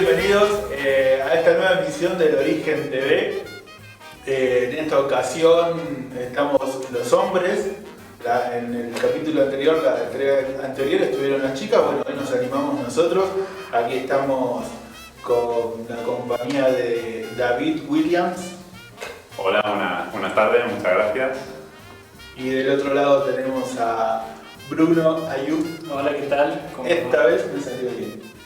bienvenidos a esta nueva emisión del Origen TV. En esta ocasión estamos los hombres. En el capítulo anterior, la entrega anterior, estuvieron las chicas. Bueno, hoy nos animamos nosotros. Aquí estamos con la compañía de David Williams. Hola, buenas tardes, muchas gracias. Y del otro lado tenemos a Bruno Ayub. Hola, ¿qué tal? Esta vez me salió bien.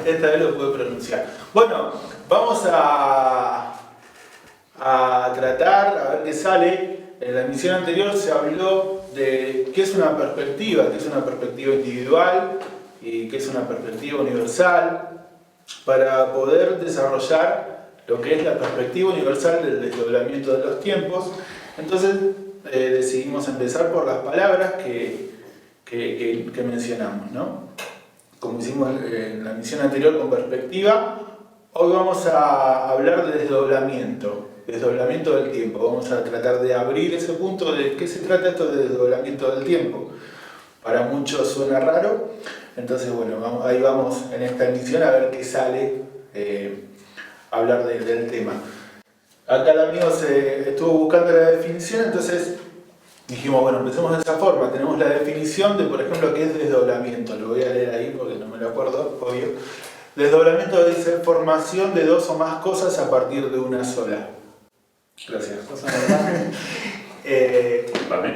Esta vez lo pude pronunciar. Bueno, vamos a tratar, a ver qué sale. En la emisión anterior se habló de qué es una perspectiva individual y qué es una perspectiva universal, para poder desarrollar lo que es la perspectiva universal del desdoblamiento de los tiempos. Entonces decidimos empezar por las palabras que mencionamos, ¿no? Como hicimos en la emisión anterior con perspectiva, hoy vamos a hablar de desdoblamiento del tiempo. Vamos a tratar de abrir ese punto de qué se trata esto de desdoblamiento del tiempo. Para muchos suena raro, entonces bueno, ahí vamos en esta emisión a ver qué sale hablar del tema. Acá el amigo estuvo buscando la definición, entonces dijimos, bueno, empecemos de esa forma. Tenemos la definición de, por ejemplo, qué es desdoblamiento. Lo voy a leer ahí porque no me lo acuerdo, obvio. Desdoblamiento dice formación de dos o más cosas a partir de una sola. Gracias.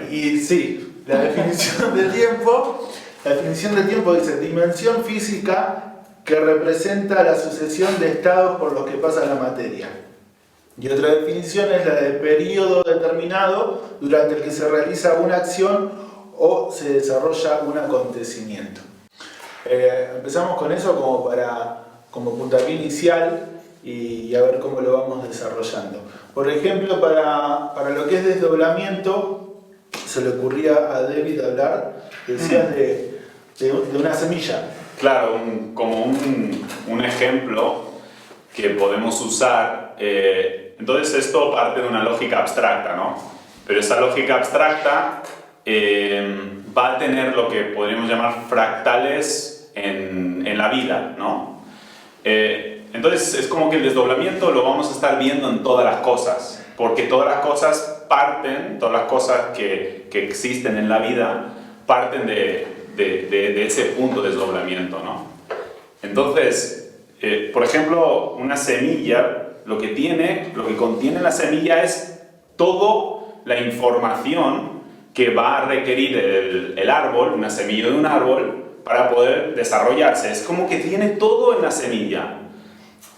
Y sí, la definición del tiempo. La definición del tiempo dice dimensión física que representa la sucesión de estados por los que pasa la materia. Y otra definición es la de periodo determinado durante el que se realiza una acción o se desarrolla un acontecimiento. Empezamos con eso como puntapié inicial y a ver cómo lo vamos desarrollando. Por ejemplo, para lo que es desdoblamiento, se le ocurría a David hablar, decías de una semilla. Claro, como un ejemplo que podemos usar. Entonces esto parte de una lógica abstracta, ¿no? Pero esa lógica abstracta va a tener lo que podríamos llamar fractales en la vida, ¿no? Entonces es como que el desdoblamiento lo vamos a estar viendo en todas las cosas, porque todas las cosas que existen en la vida parten de ese punto de desdoblamiento, ¿no? Entonces, por ejemplo, una semilla, lo que contiene la semilla es toda la información que va a requerir el árbol, una semilla de un árbol, para poder desarrollarse. Es como que tiene todo en la semilla.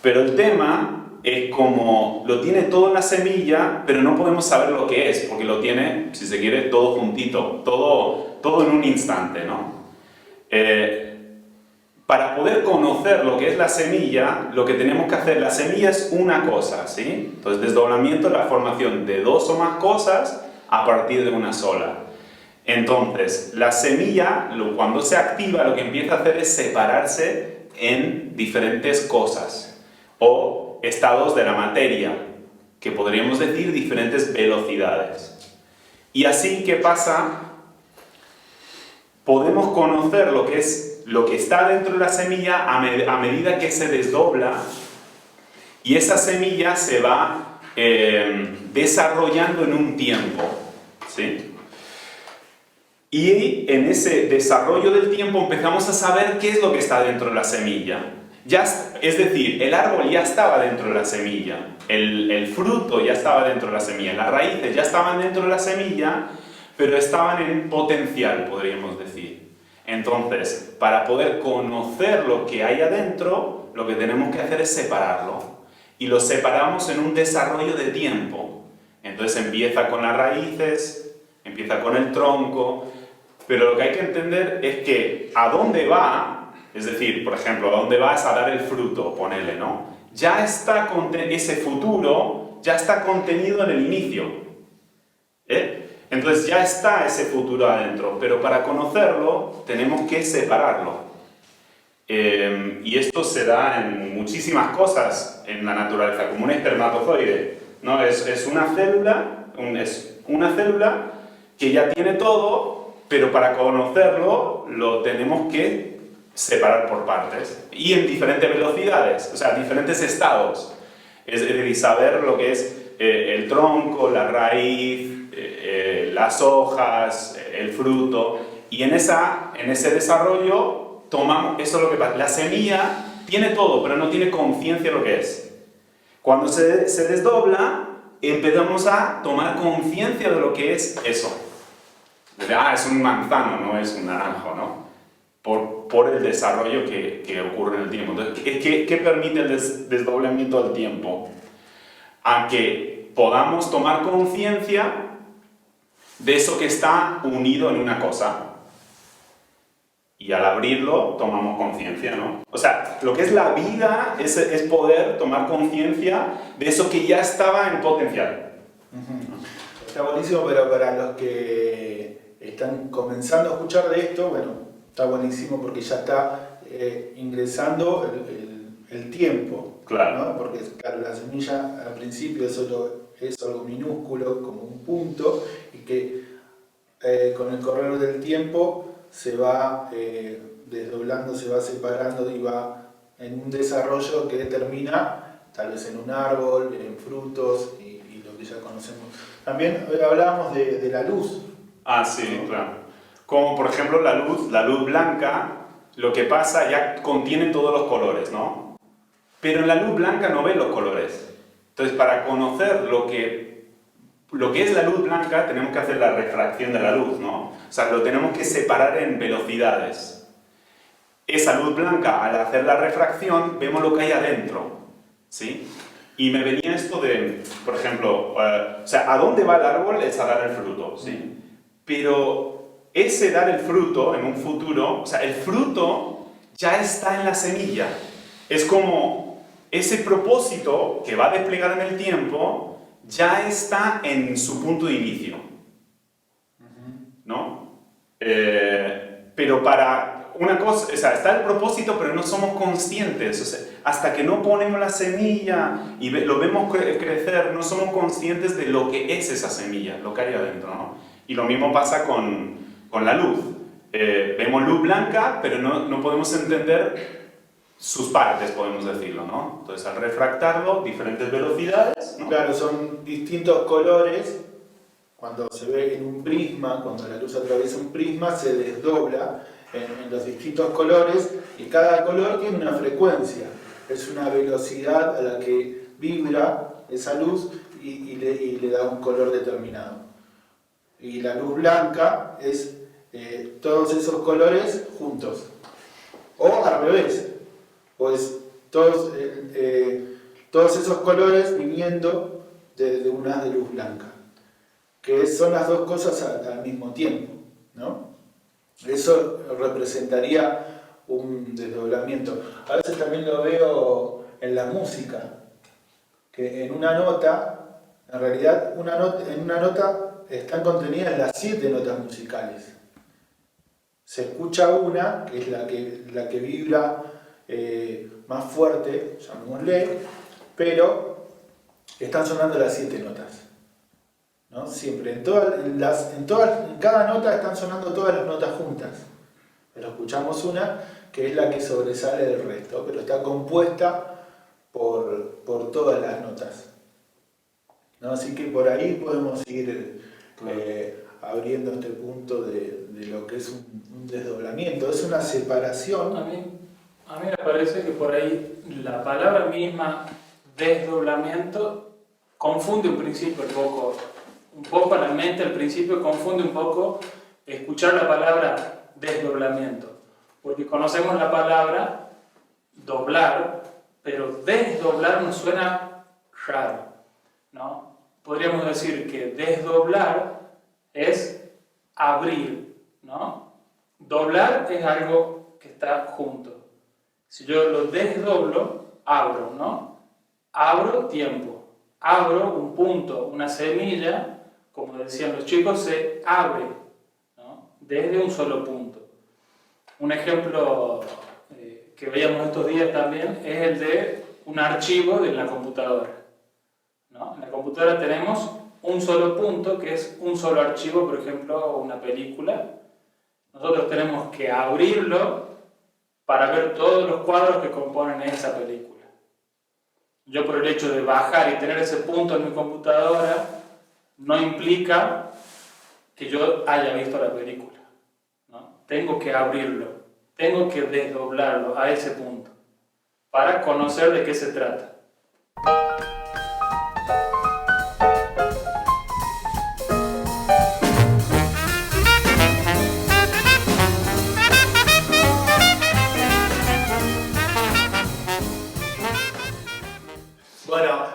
Pero el tema es como lo tiene todo en la semilla, pero no podemos saber lo que es, porque lo tiene, si se quiere, todo juntito, todo en un instante, ¿no? Para poder conocer lo que es la semilla, lo que tenemos que hacer, la semilla es una cosa, ¿sí? Entonces, desdoblamiento es la formación de dos o más cosas a partir de una sola. Entonces, la semilla, cuando se activa, lo que empieza a hacer es separarse en diferentes cosas o estados de la materia, que podríamos decir diferentes velocidades. Y así, ¿qué pasa? Podemos conocer lo que está dentro de la semilla a medida que se desdobla, y esa semilla se va desarrollando en un tiempo, ¿sí? Y en ese desarrollo del tiempo empezamos a saber qué es lo que está dentro de la semilla. Es decir, el árbol ya estaba dentro de la semilla, el fruto ya estaba dentro de la semilla, las raíces ya estaban dentro de la semilla, pero estaban en potencial, podríamos decir. Entonces, para poder conocer lo que hay adentro, lo que tenemos que hacer es separarlo. Y lo separamos en un desarrollo de tiempo. Entonces empieza con las raíces, empieza con el tronco, pero lo que hay que entender es que a dónde va, es decir, por ejemplo, a dónde vas a dar el fruto, ponele, ¿no? Ya está ese futuro, ya está contenido en el inicio. Entonces ya está ese futuro adentro, pero para conocerlo tenemos que separarlo. Y esto se da en muchísimas cosas en la naturaleza, como un espermatozoide, ¿no? Es una célula que ya tiene todo, pero para conocerlo lo tenemos que separar por partes y en diferentes velocidades, o sea, diferentes estados. Es decir, saber lo que es el tronco, la raíz, las hojas, el fruto. Y en ese desarrollo tomamos, eso es lo que pasa. La semilla tiene todo, pero no tiene conciencia de lo que es. Cuando se desdobla, empezamos a tomar conciencia de lo que es eso. Es un manzano, no es un naranjo, ¿no? Por el desarrollo que ocurre en el tiempo. Entonces, ¿qué permite el desdoblamiento del tiempo? A que podamos tomar conciencia de eso que está unido en una cosa. Y al abrirlo, tomamos conciencia, ¿no? O sea, lo que es la vida es poder tomar conciencia de eso que ya estaba en potencial. Está buenísimo, pero para los que están comenzando a escuchar de esto, bueno, está buenísimo porque ya está ingresando el tiempo, claro, ¿no? Porque claro, la semilla al principio solo es algo minúsculo, como un punto, y que con el correr del tiempo se va desdoblando, se va separando y va en un desarrollo que termina tal vez en un árbol, en frutos y lo que ya conocemos. También hablábamos de la luz. Ah, sí, ¿no? Claro. Como por ejemplo la luz blanca, lo que pasa ya contiene todos los colores, ¿no? Pero en la luz blanca no ves los colores. Entonces, para conocer lo que es la luz blanca, tenemos que hacer la refracción de la luz, ¿no? O sea, lo tenemos que separar en velocidades. Esa luz blanca, al hacer la refracción, vemos lo que hay adentro, ¿sí? Y me venía esto de, por ejemplo, o sea, ¿a dónde va el árbol? Es a dar el fruto, ¿sí? Pero ese dar el fruto en un futuro, o sea, el fruto ya está en la semilla. Es como ese propósito que va a desplegar en el tiempo ya está en su punto de inicio, ¿no? Pero para una cosa, o sea, está el propósito, pero no somos conscientes. O sea, hasta que no ponemos la semilla y lo vemos crecer, no somos conscientes de lo que es esa semilla, lo que hay adentro, ¿no? Y lo mismo pasa con la luz. Vemos luz blanca, pero no podemos entender sus partes, podemos decirlo, ¿no? Entonces, al refractarlo, diferentes velocidades, ¿no? Claro, son distintos colores. Cuando se ve en un prisma, cuando la luz atraviesa un prisma, se desdobla en los distintos colores y cada color tiene una frecuencia. Es una velocidad a la que vibra esa luz y le da un color determinado. Y la luz blanca es todos esos colores juntos. O al revés. Pues todos esos colores viniendo de un haz de luz blanca, que son las dos cosas al mismo tiempo, ¿no? Eso representaría un desdoblamiento. A veces también lo veo en la música, que en una nota, en realidad en una nota están contenidas las 7 notas musicales. Se escucha una, que es la que vibra más fuerte, llamémosle, pero están sonando las 7 notas, ¿no? Siempre, en cada nota están sonando todas las notas juntas, pero escuchamos una que es la que sobresale del resto, pero está compuesta por todas las notas, ¿no? Así que por ahí podemos ir abriendo este punto de lo que es un desdoblamiento, es una separación. A mí me parece que por ahí la palabra misma desdoblamiento confunde un principio un poco a la mente, al principio confunde un poco escuchar la palabra desdoblamiento, porque conocemos la palabra doblar, pero desdoblar nos suena raro, ¿no? Podríamos decir que desdoblar es abrir, ¿no? Doblar es algo que está junto. Si yo lo desdoblo, abro, ¿no? Abro tiempo, abro un punto, una semilla, como decían los chicos, se abre, ¿no? Desde un solo punto. Un ejemplo que veíamos estos días también es el de un archivo de la computadora, ¿no? En la computadora tenemos un solo punto, que es un solo archivo, por ejemplo, una película. Nosotros tenemos que abrirlo para ver todos los cuadros que componen esa película. Yo por el hecho de bajar y tener ese punto en mi computadora, no implica que yo haya visto la película, ¿no? Tengo que abrirlo, tengo que desdoblarlo a ese punto, para conocer de qué se trata. Bueno,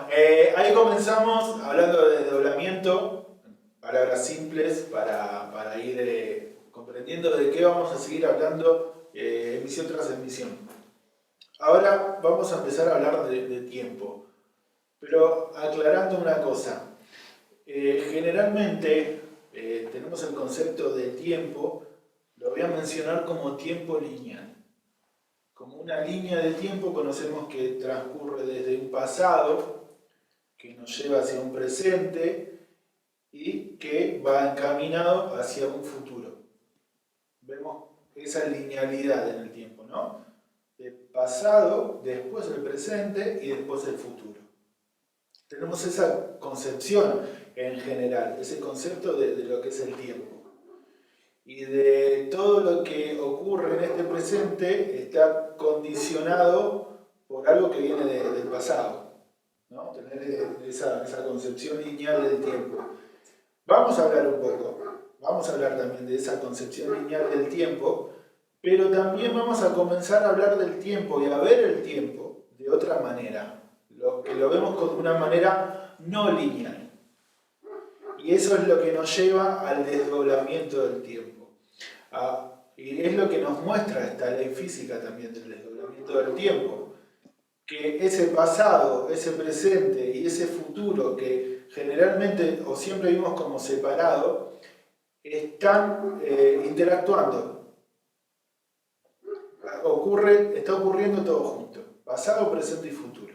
ahí comenzamos hablando de desdoblamiento, palabras simples para ir comprendiendo de qué vamos a seguir hablando emisión tras emisión. Ahora vamos a empezar a hablar de tiempo, pero aclarando una cosa. Generalmente tenemos el concepto de tiempo, lo voy a mencionar como tiempo lineal. Como una línea de tiempo conocemos que transcurre desde un pasado, que nos lleva hacia un presente y que va encaminado hacia un futuro. Vemos esa linealidad en el tiempo, ¿no? De pasado, después el presente y después el futuro. Tenemos esa concepción en general, ese concepto de lo que es el tiempo. Y de todo lo que ocurre en este presente está condicionado por algo que viene del pasado, ¿no? Tener esa concepción lineal del tiempo. Vamos a hablar un poco, vamos a hablar también de esa concepción lineal del tiempo, pero también vamos a comenzar a hablar del tiempo y a ver el tiempo de otra manera, que lo vemos de una manera no lineal. Y eso es lo que nos lleva al desdoblamiento del tiempo. Y es lo que nos muestra esta ley física también del desdoblamiento del tiempo. Que ese pasado, ese presente y ese futuro que generalmente o siempre vimos como separado, están interactuando. Está ocurriendo todo junto. Pasado, presente y futuro,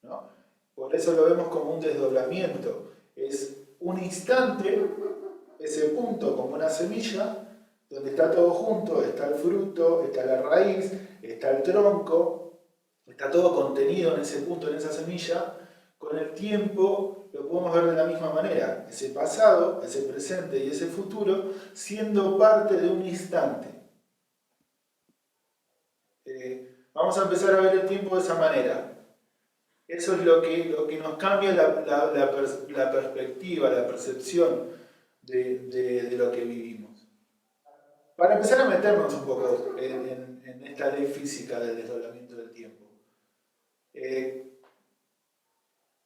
¿no? Por eso lo vemos como un desdoblamiento. Es un instante, ese punto como una semilla, donde está todo junto, está el fruto, está la raíz, está el tronco, está todo contenido en ese punto, en esa semilla. Con el tiempo lo podemos ver de la misma manera, ese pasado, ese presente y ese futuro siendo parte de un instante. Vamos a empezar a ver el tiempo de esa manera. Eso es lo que nos cambia la perspectiva, la percepción de lo que vivimos. Para empezar a meternos un poco en esta ley física del desdoblamiento del tiempo.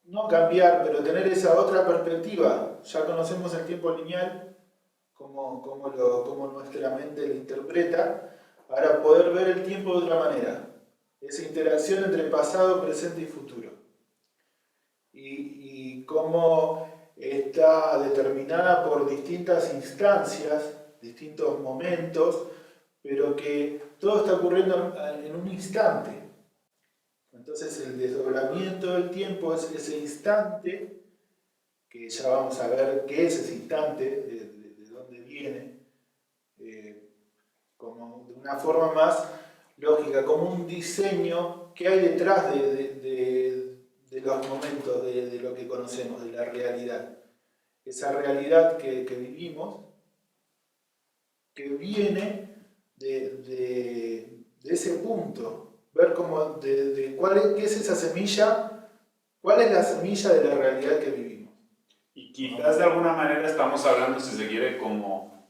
No cambiar, pero tener esa otra perspectiva. Ya conocemos el tiempo lineal, como nuestra mente lo interpreta, para poder ver el tiempo de otra manera. Esa interacción entre pasado, presente y futuro. Y cómo está determinada por distintas instancias, distintos momentos, pero que todo está ocurriendo en un instante. Entonces el desdoblamiento del tiempo es ese instante, que ya vamos a ver qué es ese instante, de dónde viene, como de una forma más lógica, como un diseño que hay detrás de los momentos, de lo que conocemos, de la realidad. Esa realidad que vivimos, que viene de ese punto, ver cómo, qué es esa semilla, cuál es la semilla de la realidad que vivimos. Y quizás de alguna manera estamos hablando, si se quiere, como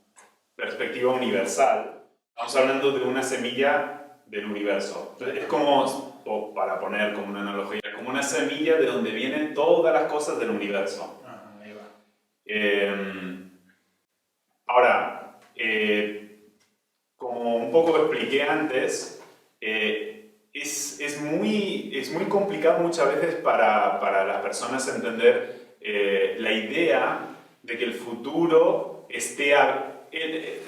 perspectiva universal. Estamos hablando de una semilla del universo. Entonces, es como, o para poner como una analogía, como una semilla de donde vienen todas las cosas del universo. Ahí va. Ahora, como un poco expliqué antes, es muy complicado muchas veces para las personas entender la idea de que el futuro esté...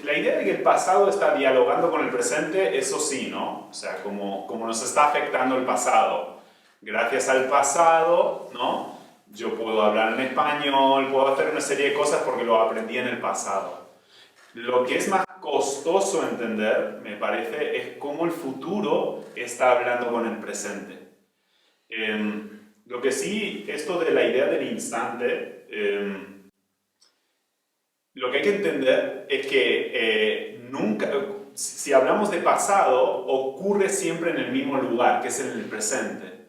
la idea de que el pasado está dialogando con el presente, eso sí, ¿no? O sea, como nos está afectando el pasado. Gracias al pasado, ¿no? Yo puedo hablar en español, puedo hacer una serie de cosas porque lo aprendí en el pasado. Lo que es más costoso entender, me parece, es cómo el futuro está hablando con el presente. Lo que sí, esto de la idea del instante, lo que hay que entender es que nunca, si hablamos de pasado, ocurre siempre en el mismo lugar, que es en el presente.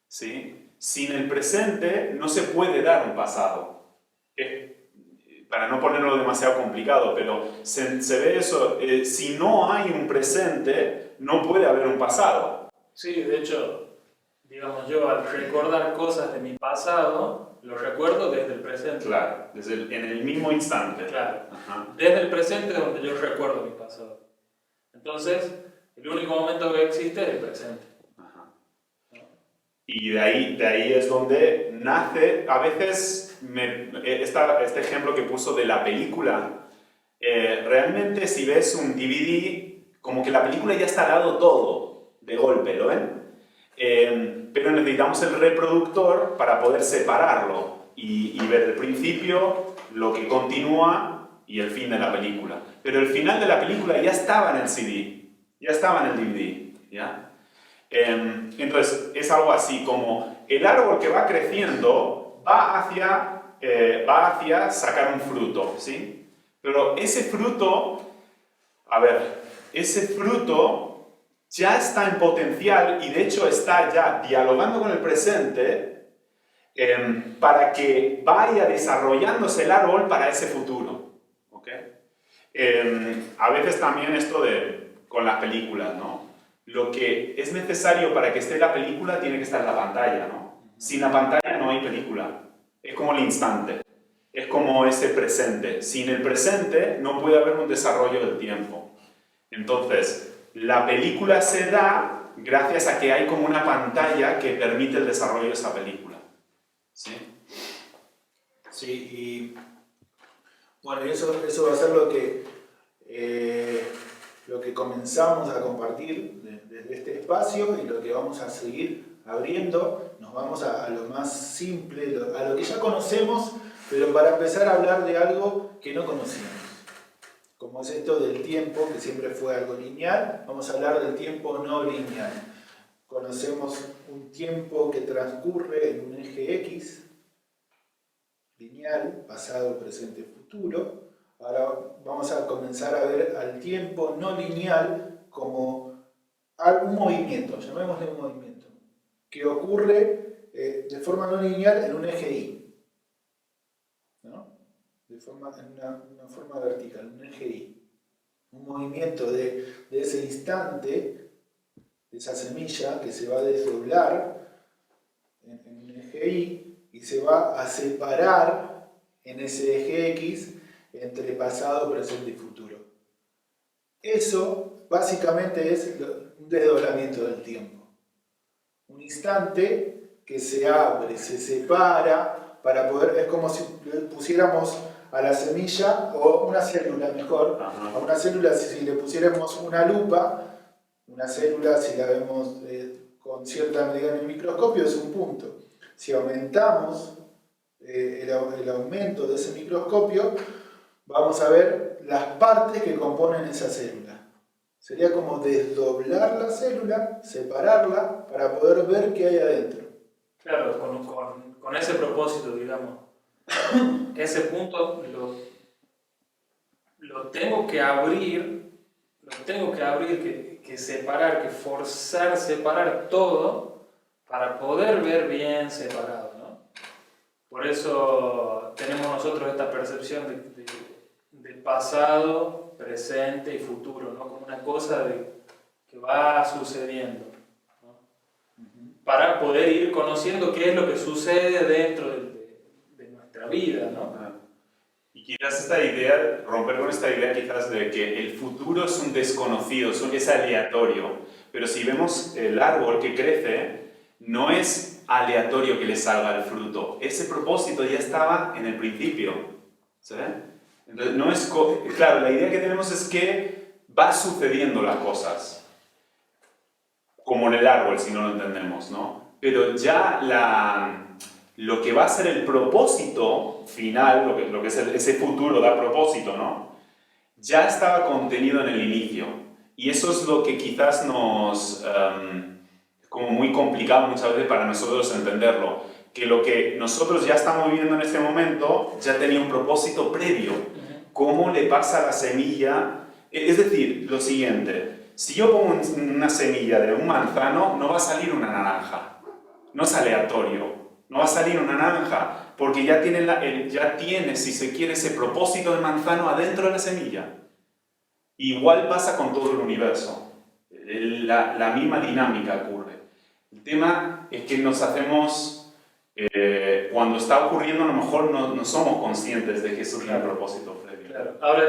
¿Sí? Sin el presente no se puede dar un pasado. Para no ponerlo demasiado complicado, pero se ve eso, si no hay un presente, no puede haber un pasado. Sí, de hecho, digamos, yo al recordar cosas de mi pasado, lo recuerdo desde el presente. Claro, en el mismo instante. Claro. Ajá. Desde el presente es donde yo recuerdo mi pasado. Entonces, el único momento que existe es el presente. Ajá. Y de ahí es donde nace, a veces, este ejemplo que puso de la película, realmente si ves un DVD, como que la película ya está dado todo, de golpe, ¿lo ven? Pero necesitamos el reproductor para poder separarlo y ver el principio, lo que continúa y el fin de la película. Pero el final de la película ya estaba en el CD, ya estaba en el DVD, ¿ya? Entonces es algo así como el árbol que va creciendo va hacia sacar un fruto, ¿sí? Pero ese fruto, ese fruto ya está en potencial y de hecho está ya dialogando con el presente para que vaya desarrollándose el árbol para ese futuro. ¿Okay? A veces también esto con las películas, ¿no? Lo que es necesario para que esté la película tiene que estar la pantalla, ¿no? Sin la pantalla no hay película. Es como el instante. Es como ese presente. Sin el presente no puede haber un desarrollo del tiempo. Entonces, la película se da gracias a que hay como una pantalla que permite el desarrollo de esa película. ¿Sí? Sí, y bueno, y eso va a ser lo que comenzamos a compartir desde este espacio y lo que vamos a seguir abriendo. Nos vamos a lo más simple, a lo que ya conocemos, pero para empezar a hablar de algo que no conocíamos. Como es esto del tiempo, que siempre fue algo lineal, vamos a hablar del tiempo no lineal. Conocemos un tiempo que transcurre en un eje X, lineal, pasado, presente, futuro. Ahora vamos a comenzar a ver al tiempo no lineal como un movimiento, llamémosle un movimiento, que ocurre de forma no lineal en un eje Y, ¿no? En una forma vertical, un eje Y. Un movimiento de ese instante, de esa semilla que se va a desdoblar en un eje Y se va a separar en ese eje X entre pasado, presente y futuro. Eso básicamente es un desdoblamiento del tiempo. Un instante que se abre, se separa para poder, es como si pusiéramos a la semilla, o una célula mejor, a una célula si le pusiéramos una lupa, una célula si la vemos con cierta medida en el microscopio es un punto. Si aumentamos el aumento de ese microscopio, vamos a ver las partes que componen esa célula. Sería como desdoblar la célula, separarla, para poder ver qué hay adentro. Claro, con ese propósito, digamos. Ese punto lo tengo que abrir, que separar, que forzar, separar todo para poder ver bien separado, ¿no? Por eso tenemos nosotros esta percepción de pasado, presente y futuro, ¿no? Como una cosa que va sucediendo, ¿no? Para poder ir conociendo qué es lo que sucede dentro de nuestra vida, ¿no? Y quizás esta idea, romper con esta idea quizás de que el futuro es un desconocido, es aleatorio, pero si vemos el árbol que crece, no es aleatorio que le salga el fruto, ese propósito ya estaba en el principio, ¿sí? Entonces, no es claro, la idea que tenemos es que va sucediendo las cosas, como en el árbol, si no lo entendemos, ¿no? Pero ya lo que va a ser el propósito final, lo que es ese futuro da propósito, ¿no? ya estaba contenido en el inicio. Y eso es lo que quizás nos... como muy complicado muchas veces para nosotros entenderlo. Que lo que nosotros ya estamos viviendo en este momento ya tenía un propósito previo. ¿Cómo le pasa a la semilla? Es decir, lo siguiente. Si yo pongo una semilla de un manzano, no va a salir una naranja. No es aleatorio. No va a salir una naranja porque ya tiene, si se quiere, ese propósito de manzano adentro de la semilla. Igual pasa con todo el universo. La misma dinámica ocurre. El tema es que nos hacemos, cuando está ocurriendo, a lo mejor no somos conscientes de que eso tiene un propósito previo. Claro. Ahora,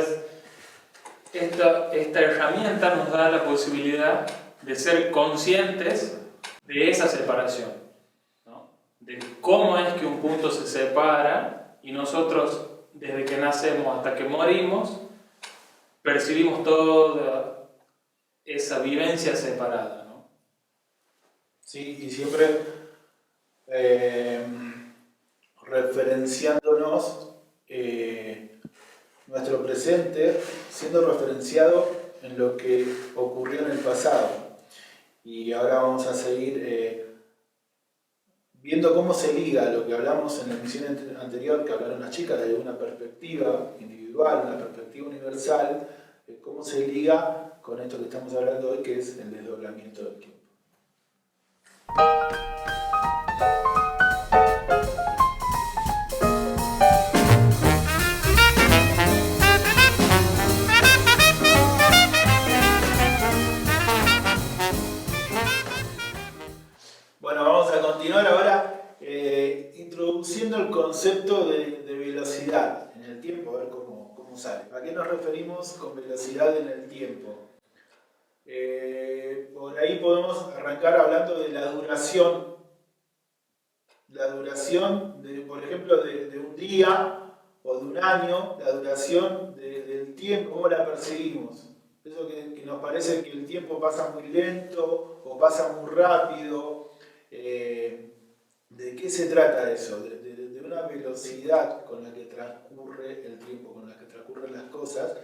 esta herramienta nos da la posibilidad de ser conscientes de esa separación, ¿no? De cómo es que un punto se separa y nosotros, desde que nacemos hasta que morimos, percibimos toda esa vivencia separada, ¿no? Sí, y siempre referenciándonos nuestro presente, siendo referenciado en lo que ocurrió en el pasado. Y ahora vamos a seguir viendo cómo se liga lo que hablamos en la emisión anterior, que hablaron las chicas, de una perspectiva individual, una perspectiva universal, cómo se liga con esto que estamos hablando hoy, que es el desdoblamiento del tiempo. Bueno, vamos a continuar ahora introduciendo el concepto de velocidad en el tiempo, a ver cómo sale. ¿A qué nos referimos con velocidad en el tiempo? Por ahí podemos arrancar hablando de la duración. La duración, por ejemplo, de un día o de un año, la duración del tiempo, cómo la percibimos. Eso que nos parece que el tiempo pasa muy lento o pasa muy rápido. ¿De qué se trata eso? De una velocidad con la que transcurre el tiempo, con la que transcurren las cosas,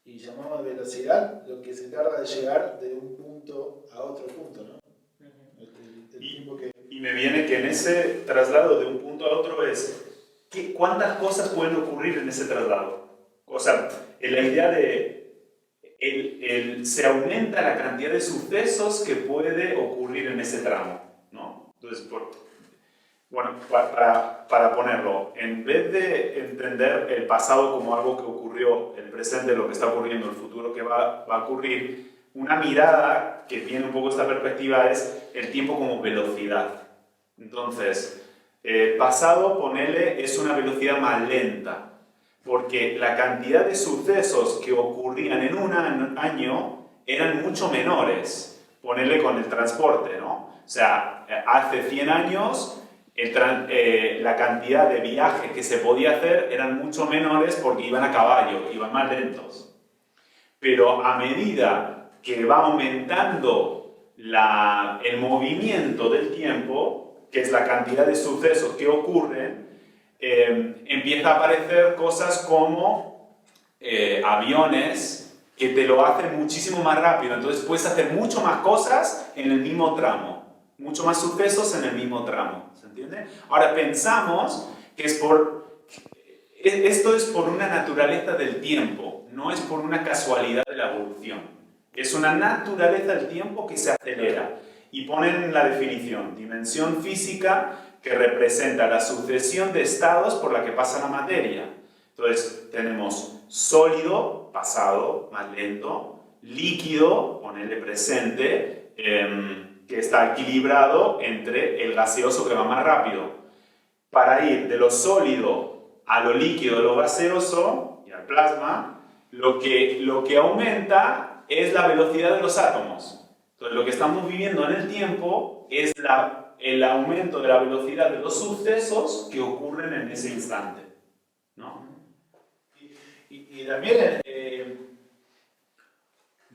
y llamamos velocidad lo que se tarda de llegar de un punto a otro punto, ¿no? El tiempo que... Y me viene que en ese traslado de un punto a otro es ¿cuántas cosas pueden ocurrir en ese traslado? O sea, en la idea de se aumenta la cantidad de sucesos que puede ocurrir en ese tramo, ¿no? Entonces, para ponerlo, en vez de entender el pasado como algo que ocurrió, el presente, lo que está ocurriendo, el futuro que va a ocurrir, una mirada que tiene un poco esta perspectiva es el tiempo como velocidad. Entonces, pasado, ponele, es una velocidad más lenta, porque la cantidad de sucesos que ocurrían en un año eran mucho menores. Ponele con el transporte, ¿no? O sea, hace 100 años la cantidad de viajes que se podía hacer eran mucho menores porque iban a caballo, iban más lentos. Pero a medida que va aumentando el movimiento del tiempo, que es la cantidad de sucesos que ocurren, empieza a aparecer cosas como aviones que te lo hacen muchísimo más rápido. Entonces puedes hacer mucho más cosas en el mismo tramo, mucho más sucesos en el mismo tramo. ¿Se entiende? Ahora pensamos que esto es por una naturaleza del tiempo, no es por una casualidad de la evolución. Es una naturaleza del tiempo que se acelera. Y ponen la definición, dimensión física que representa la sucesión de estados por la que pasa la materia. Entonces tenemos sólido, pasado, más lento, líquido, ponerle presente, que está equilibrado entre el gaseoso que va más rápido. Para ir de lo sólido a lo líquido, a lo gaseoso y al plasma, lo que aumenta es la velocidad de los átomos. Entonces lo que estamos viviendo en el tiempo es el aumento de la velocidad de los sucesos que ocurren en ese instante, ¿no? Y también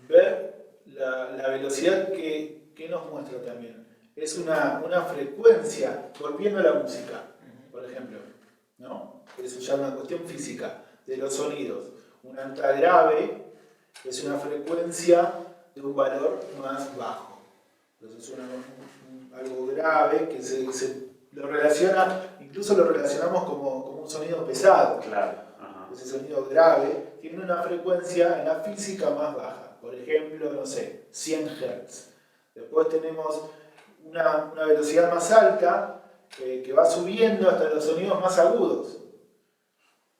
ver la velocidad que nos muestra también. Es una frecuencia, volviendo a la música, por ejemplo, ¿no? Eso ya es una cuestión física, de los sonidos. Un alta grave es una frecuencia de un valor más bajo. Entonces algo grave que se lo relaciona, incluso lo relacionamos como un sonido pesado. Claro. Ajá. Ese sonido grave tiene una frecuencia en la física más baja. Por ejemplo, no sé, 100 Hz. Después tenemos una velocidad más alta que va subiendo hasta los sonidos más agudos.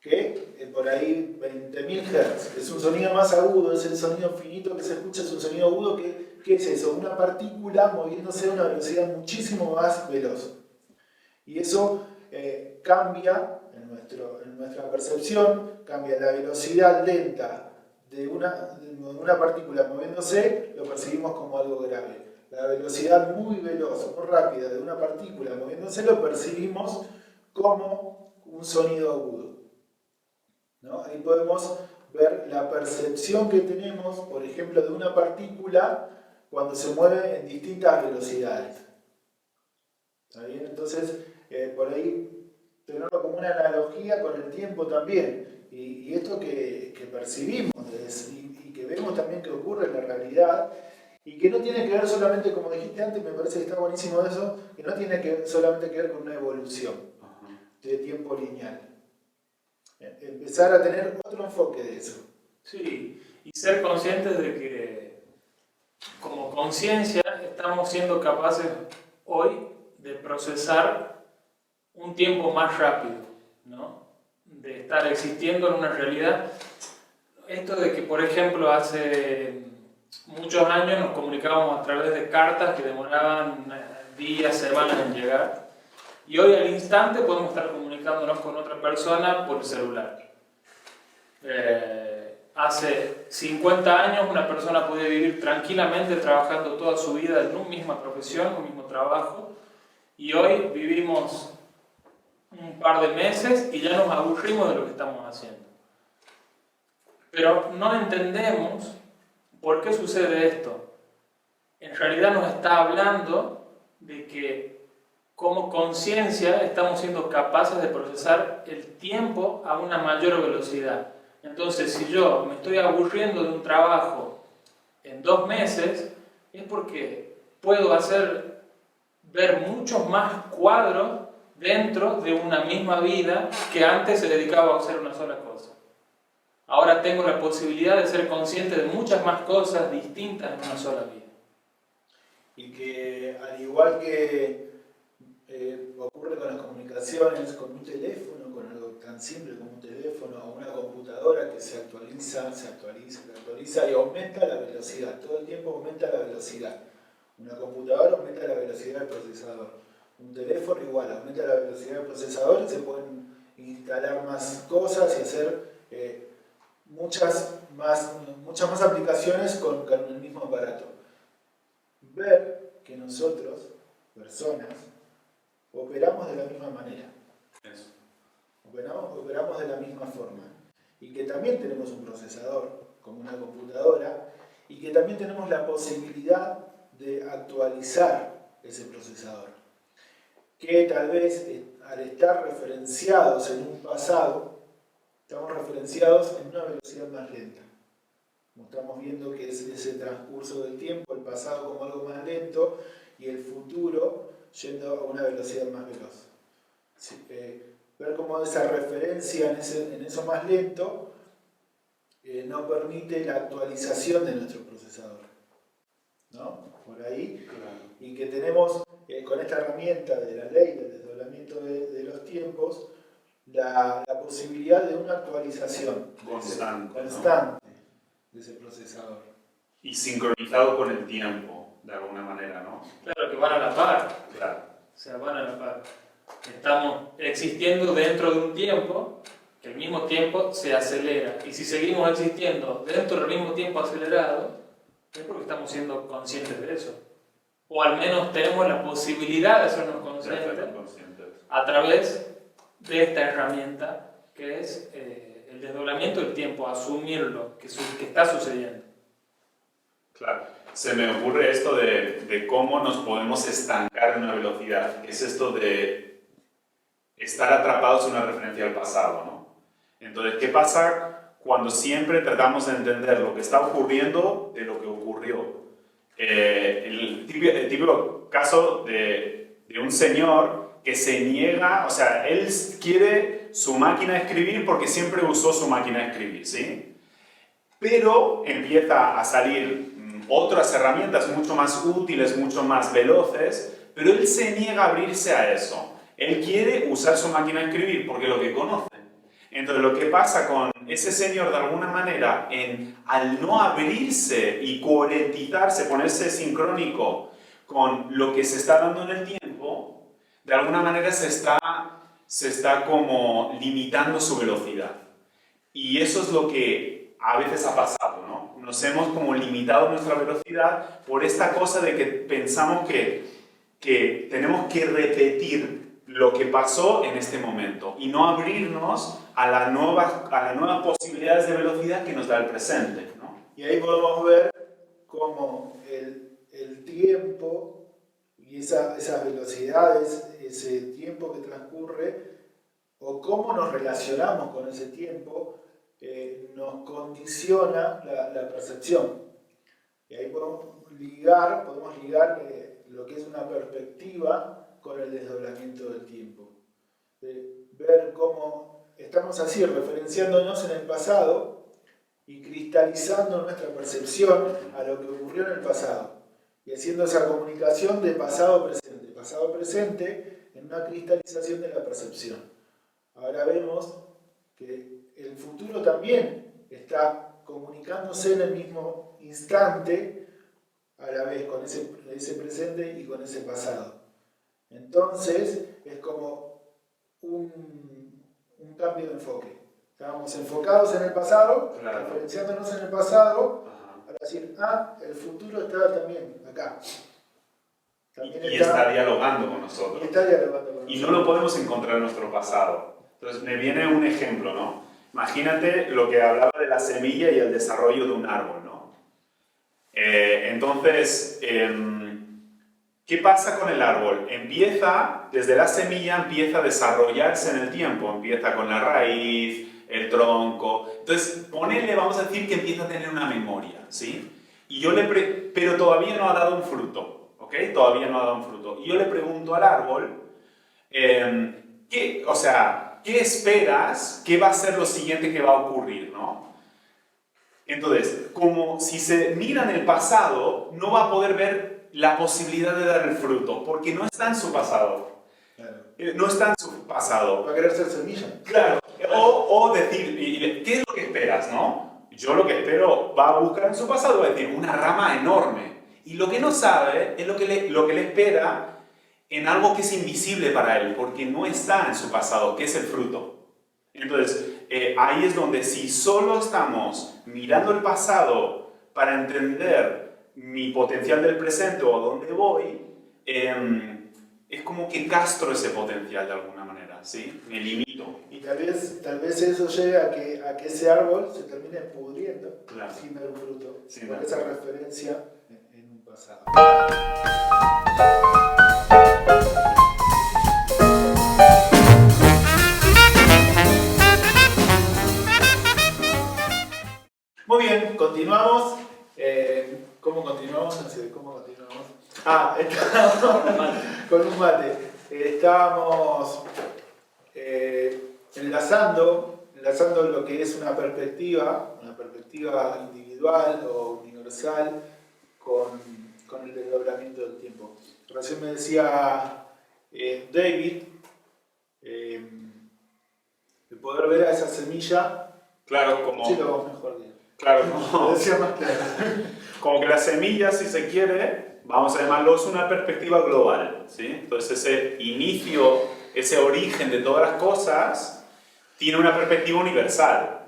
Que por ahí 20.000 Hz. Es un sonido más agudo, es el sonido finito que se escucha, es un sonido agudo que, ¿qué es eso? Una partícula moviéndose a una velocidad muchísimo más veloz. Y eso cambia en nuestra percepción, cambia la velocidad lenta de una partícula moviéndose, lo percibimos como algo grave. La velocidad muy veloz, muy rápida de una partícula moviéndose, lo percibimos como un sonido agudo, ¿no? Ahí podemos ver la percepción que tenemos, por ejemplo, de una partícula cuando se mueve en distintas velocidades. ¿Está bien? Entonces, por ahí tenerlo como una analogía con el tiempo también. Y esto que percibimos y que vemos también que ocurre en la realidad, y que no tiene que ver solamente, como dijiste antes, me parece que está buenísimo eso, que no tiene solamente que ver con una evolución de tiempo lineal. Empezar a tener otro enfoque de eso. Sí, y ser conscientes de que como conciencia estamos siendo capaces hoy de procesar un tiempo más rápido, ¿no? De estar existiendo en una realidad. Esto de que, por ejemplo, hace muchos años nos comunicábamos a través de cartas que demoraban días, semanas en llegar, y hoy al instante podemos estar comunicándonos con otra persona por el celular. Hace 50 años una persona podía vivir tranquilamente trabajando toda su vida en una misma profesión, un mismo trabajo, y hoy vivimos un par de meses y ya nos aburrimos de lo que estamos haciendo. Pero no entendemos por qué sucede esto. En realidad nos está hablando de que como conciencia estamos siendo capaces de procesar el tiempo a una mayor velocidad. Entonces, si yo me estoy aburriendo de un trabajo en 2 meses, es porque puedo ver muchos más cuadros dentro de una misma vida que antes se dedicaba a hacer una sola cosa. Ahora tengo la posibilidad de ser consciente de muchas más cosas distintas en una sola vida. Y que al igual que ocurre con las comunicaciones, con un teléfono, con algo tan simple como un teléfono o una computadora que se actualiza y aumenta la velocidad, todo el tiempo aumenta la velocidad. Una computadora aumenta la velocidad del procesador, un teléfono igual, aumenta la velocidad del procesador y se pueden instalar más cosas y hacer muchas más aplicaciones con el mismo aparato. Ver que nosotros, personas, operamos de la misma manera. Eso. Operamos de la misma forma. Y que también tenemos un procesador, como una computadora, y que también tenemos la posibilidad de actualizar ese procesador. Que tal vez al estar referenciados en un pasado, estamos referenciados en una velocidad más lenta. Como estamos viendo que es ese transcurso del tiempo, el pasado como algo más lento y el futuro yendo a una velocidad más veloz. Sí, ver cómo esa referencia en eso más lento no permite la actualización de nuestro procesador, ¿no? Por ahí. Claro. Y que tenemos con esta herramienta de la ley del desdoblamiento de los tiempos la posibilidad de una actualización Constante, constante de ese procesador. Y sincronizado con el tiempo, de alguna manera, ¿no? Claro que van a la par. Claro. O sea, van a la par. Estamos existiendo dentro de un tiempo que al mismo tiempo se acelera. Y si seguimos existiendo dentro del mismo tiempo acelerado, es porque estamos siendo conscientes de eso. O al menos tenemos la posibilidad de hacernos conscientes a través de esta herramienta que es el desdoblamiento del tiempo, asumirlo, que está sucediendo. Claro. Se me ocurre esto de cómo nos podemos estancar en una velocidad, que es esto de estar atrapados en una referencia al pasado, ¿no? Entonces, ¿qué pasa cuando siempre tratamos de entender lo que está ocurriendo de lo que ocurrió. El típico caso de un señor que se niega, o sea, él quiere su máquina de escribir porque siempre usó su máquina de escribir, ¿sí? Pero empieza a salir otras herramientas mucho más útiles, mucho más veloces, pero él se niega a abrirse a eso. Él quiere usar su máquina de escribir porque es lo que conoce. Entonces, lo que pasa con ese señor, de alguna manera, al no abrirse y coherentizarse, ponerse sincrónico con lo que se está dando en el tiempo, de alguna manera se está como limitando su velocidad. Y eso es lo que a veces ha pasado, ¿no? Nos hemos como limitado nuestra velocidad por esta cosa de que pensamos que tenemos que repetir lo que pasó en este momento y no abrirnos a las nuevas posibilidades de velocidad que nos da el presente, ¿no? Y ahí podemos ver cómo el tiempo y esas velocidades, ese tiempo que transcurre, o cómo nos relacionamos con ese tiempo, nos condiciona la percepción. Y ahí podemos ligar lo que es una perspectiva con el desdoblamiento del tiempo. Ver cómo estamos así, referenciándonos en el pasado y cristalizando nuestra percepción a lo que ocurrió en el pasado. Y haciendo esa comunicación de pasado-presente en una cristalización de la percepción. Ahora vemos que el futuro también está comunicándose en el mismo instante, a la vez con ese presente y con ese pasado. Entonces es como un cambio de enfoque. Estábamos enfocados en el pasado, claro, referenciándonos en el pasado, ajá, para decir, el futuro está también acá. También y está dialogando con nosotros. Y está dialogando con nosotros. Y no lo podemos encontrar en nuestro pasado. Entonces me viene un ejemplo, ¿no? Imagínate lo que hablaba de la semilla y el desarrollo de un árbol, ¿no? Entonces, ¿qué pasa con el árbol? Desde la semilla empieza a desarrollarse en el tiempo, empieza con la raíz, el tronco. Entonces, vamos a decir que empieza a tener una memoria, ¿sí? Pero todavía no ha dado un fruto, ¿ok? Todavía no ha dado un fruto. Y yo le pregunto al árbol, ¿qué esperas? ¿Qué va a ser lo siguiente que va a ocurrir, ¿no? Entonces, como si se mira en el pasado, no va a poder ver la posibilidad de dar el fruto, porque no está en su pasado. Claro. No está en su pasado. Va a querer ser semilla. Claro. O decir, ¿qué es lo que esperas, no? Yo lo que espero, va a buscar en su pasado, va a decir, una rama enorme. Y lo que no sabe es lo que le espera en algo que es invisible para él, porque no está en su pasado, que es el fruto. Entonces, ahí es donde si solo estamos mirando el pasado para entender mi potencial del presente o a dónde voy, es como que castro ese potencial de alguna manera, ¿sí? Me limito. Y tal vez eso lleve a que ese árbol se termine pudriendo, Claro, sin dar un fruto, sin por dar esa fruto. referencia en un pasado. Muy bien, continuamos. ¿Cómo continuamos? No sé, ¿cómo continuamos? Estábamos con un mate. Estábamos enlazando lo que es una perspectiva individual o universal con el desdoblamiento del tiempo. Recién me decía David, el poder ver a esa semilla. Claro, como... Sí, lo vamos mejor bien. Claro, Lo decía más claro. como que la semilla, si se quiere, vamos a llamarlo, es una perspectiva global, ¿sí? Entonces ese inicio, ese origen de todas las cosas, tiene una perspectiva universal.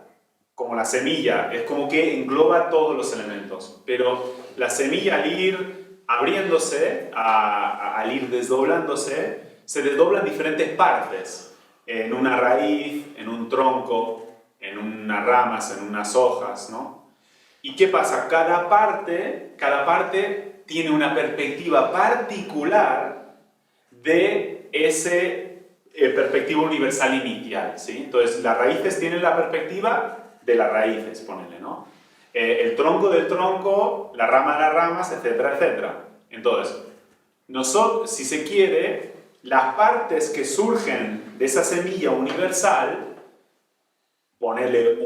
Como la semilla, es como que engloba todos los elementos. Pero la semilla, al ir abriéndose, al ir desdoblándose, se desdobla en diferentes partes. En una raíz, en un tronco, en unas ramas, en unas hojas, ¿no? ¿Y qué pasa? Cada parte tiene una perspectiva particular de ese perspectiva universal inicial, ¿sí? Entonces, las raíces tienen la perspectiva de las raíces, ponele, ¿no? El tronco del tronco, la rama de las ramas, etcétera, etcétera. Entonces, nosotros, si se quiere, las partes que surgen de esa semilla universal, ponerle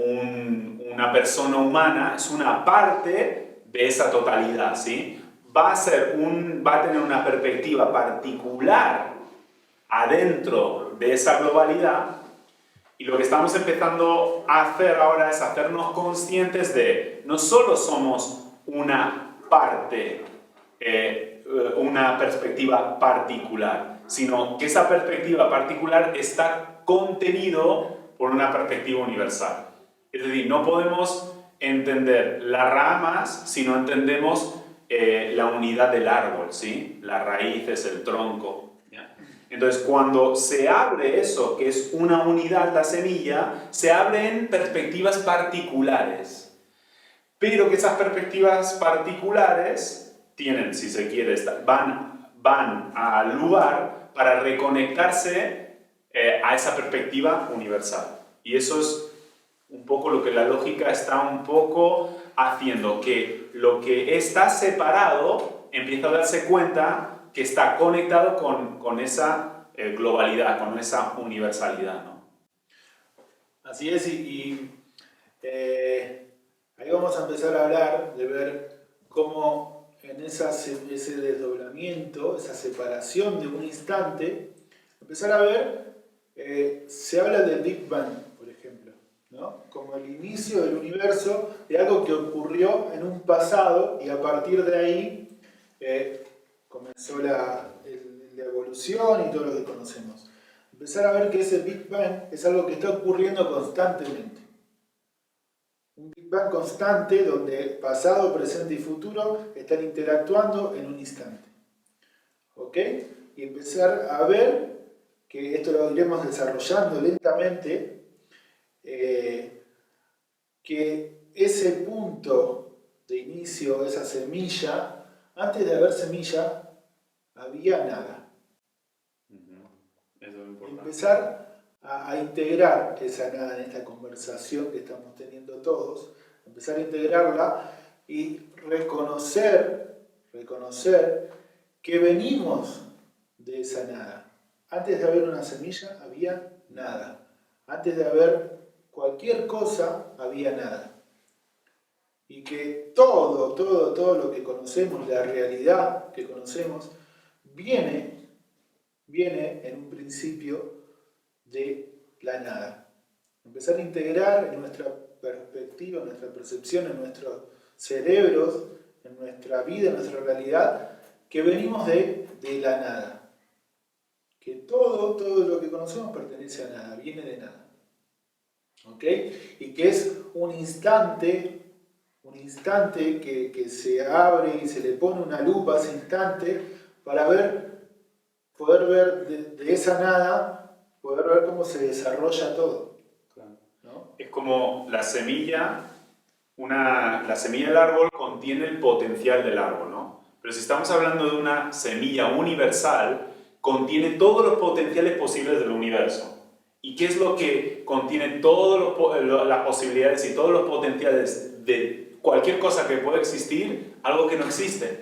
una persona humana, es una parte de esa totalidad, ¿sí? Va a tener una perspectiva particular adentro de esa globalidad, y lo que estamos empezando a hacer ahora es hacernos conscientes de no solo somos una parte, una perspectiva particular, sino que esa perspectiva particular está contenido por una perspectiva universal. Es decir, no podemos entender las ramas si no entendemos la unidad del árbol, ¿sí? Las raíces, el tronco. ¿Ya? Entonces, cuando se abre eso, que es una unidad, la semilla, se abre en perspectivas particulares. Pero que esas perspectivas particulares tienen, si se quiere, van al lugar para reconectarse a esa perspectiva universal. Y eso es un poco lo que la lógica está un poco haciendo, que lo que está separado empieza a darse cuenta que está conectado con esa globalidad, con esa universalidad, ¿no? Así es, ahí vamos a empezar a hablar de ver cómo en ese desdoblamiento, esa separación de un instante, empezar a ver, se habla del Big Bang, por ejemplo, ¿no? Como el inicio del universo, de algo que ocurrió en un pasado y a partir de ahí comenzó la evolución y todo lo que conocemos. Empezar a ver que ese Big Bang es algo que está ocurriendo constantemente. Un Big Bang constante donde pasado, presente y futuro están interactuando en un instante. ¿Ok? Y empezar a ver, que esto lo iremos desarrollando lentamente, que ese punto de inicio, esa semilla, antes de haber semilla, había nada. Eso es importante. Empezar a integrar esa nada en esta conversación que estamos teniendo todos, empezar a integrarla y reconocer que venimos de esa nada. Antes de haber una semilla había nada. Antes de haber cualquier cosa había nada. Y que todo lo que conocemos, la realidad que conocemos, viene en un principio de la nada. Empezar a integrar en nuestra perspectiva, en nuestra percepción, en nuestros cerebros, en nuestra vida, en nuestra realidad, que venimos de la nada. Que todo lo que conocemos pertenece a nada, viene de nada. ¿Ok? Y que es un instante que se abre y se le pone una lupa a ese instante para poder ver de esa nada, poder ver cómo se desarrolla todo. Claro. ¿No? Es como la semilla del árbol contiene el potencial del árbol, ¿no? Pero si estamos hablando de una semilla universal, contiene todos los potenciales posibles del universo. ¿Y qué es lo que contiene todas las posibilidades y todos los potenciales de cualquier cosa que pueda existir? Algo que no existe.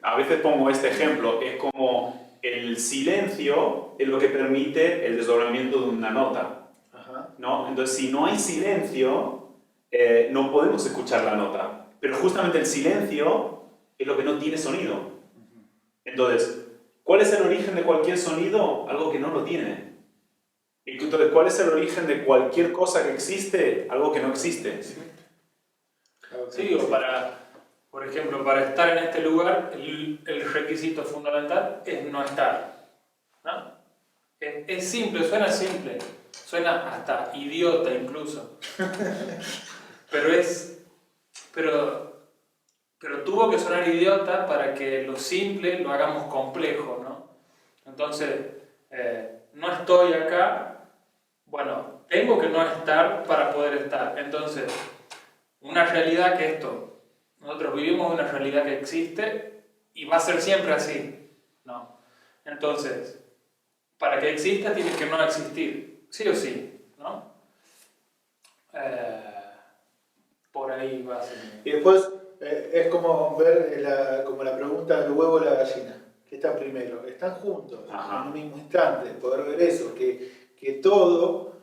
A veces pongo este ejemplo, es como el silencio es lo que permite el desdoblamiento de una nota. Ajá. ¿No? Entonces, si no hay silencio, no podemos escuchar la nota. Pero justamente el silencio es lo que no tiene sonido. Entonces, ¿cuál es el origen de cualquier sonido? Algo que no lo tiene. Entonces, ¿cuál es el origen de cualquier cosa que existe? Algo que no existe. Sí, o por ejemplo, para estar en este lugar, el requisito fundamental es no estar, ¿no? Es simple, suena hasta idiota incluso, pero tuvo que sonar idiota para que lo simple lo hagamos complejo, ¿no? Entonces, no estoy acá, bueno, tengo que no estar para poder estar. Entonces, una realidad que nosotros vivimos una realidad que existe y va a ser siempre así, ¿no? Entonces, para que exista tiene que no existir, sí o sí, ¿no? Por ahí va a ser. Y después es como ver como la pregunta del huevo y la gallina. ¿Qué está primero? Están juntos, Ajá. en un mismo instante. Poder ver eso, que todo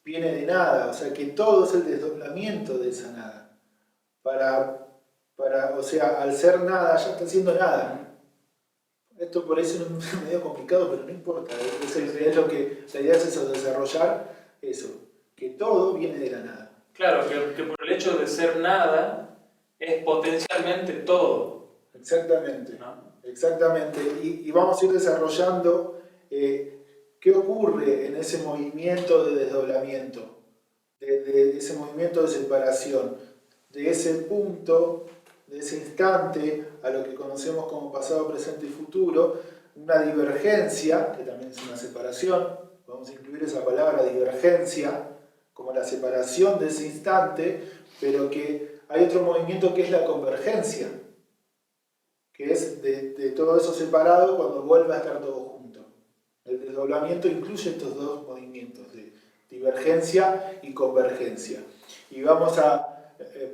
viene de nada, o sea, que todo es el desdoblamiento de esa nada. O sea, al ser nada ya está siendo nada. Esto por eso es medio complicado, pero no importa. La idea es eso, desarrollar eso, que todo viene de la nada. Claro, que por el hecho de ser nada es potencialmente todo. Exactamente, ¿No? exactamente. Y vamos a ir desarrollando qué ocurre en ese movimiento de desdoblamiento, de ese movimiento de separación, de ese punto, de ese instante a lo que conocemos como pasado, presente y futuro, una divergencia, que también es una separación, vamos a incluir esa palabra divergencia, como la separación de ese instante, pero que hay otro movimiento que es la convergencia, que es de todo eso separado cuando vuelve a estar todo junto. El desdoblamiento incluye estos dos movimientos, de divergencia y convergencia. Y vamos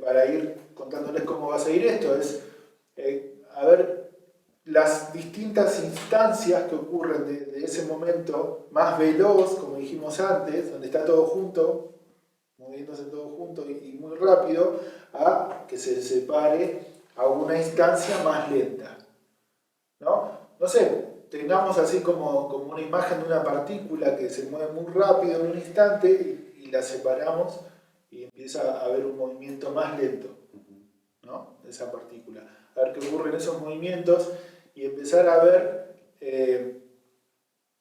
para ir contándoles cómo va a seguir esto, es a ver las distintas instancias que ocurren de ese momento más veloz, como dijimos antes, donde está todo junto, moviéndose todo junto y muy rápido, a que se separe a una instancia más lenta. No sé, tengamos así como una imagen de una partícula que se mueve muy rápido en un instante y la separamos y empieza a haber un movimiento más lento, ¿no? De esa partícula. A ver qué ocurre en esos movimientos y empezar a ver